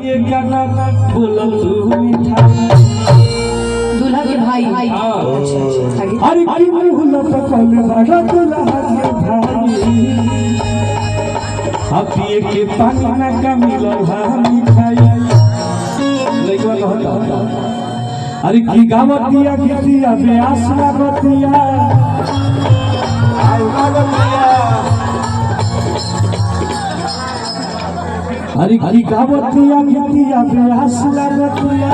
ये गाना बोलो तू मीठा दूल्हा के भाई। अरे की मुहला तो पहले बड़ा दूल्हा के भाई पिए के पानी ना का मिलल हा मिठाई लइकवा कहता अरे की गावतिया गीतिया बेआस लागतिया अरे की गावतिया गीतिया बेआस लागतिया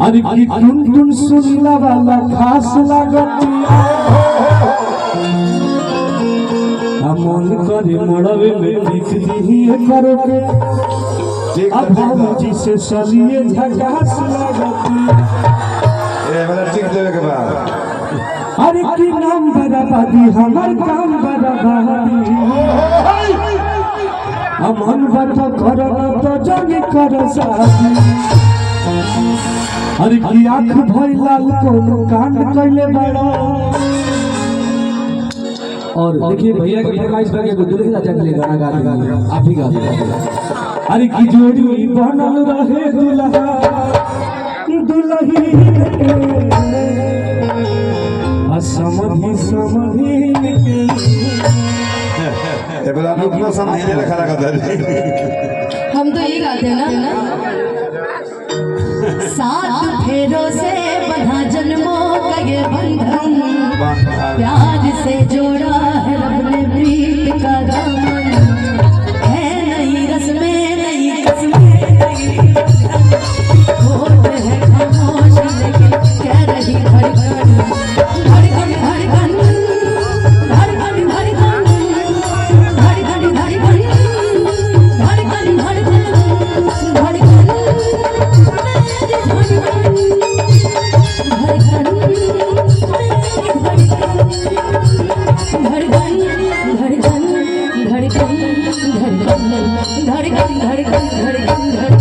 अरे की टुन टुन सुनला वाला खास लागतिया मन करे मड़वे में लिख दिए करोगे अब जी से सलिए झकास लागतिया ठीक देवे के बाद अरे की नाम बराबादी हमार काम बराबादी अमन बात करो तो जग करो शादी अरे की आँख भई लाल कोनो कांड कैले बड़ा और देखिए भैया की फरमाइश पर को दूल्हे का चक ले गाना गा रहे हैं आप ही गा दीजिए। अरे की जोड़ी बनल रहे दुल्हा दुल्ही समधी समधी ये बड़ा अपना समझने रखा रखा हम तो ये गाते हैं ना, सात फेरों से बंधा जन्मों का ये बंधन, प्यार से जोड़ा है रब ने प्रीत का दामन, है नई रस्में नई कस्में नई होठ है खामोश लेकिन कह रही धड़कन धड़कन धड़कन धड़कन धड़कन धड़कन धड़कन धड़कन धड़कन धड़कन धड़कन धड़कन धड़कन धड़कन धड़कन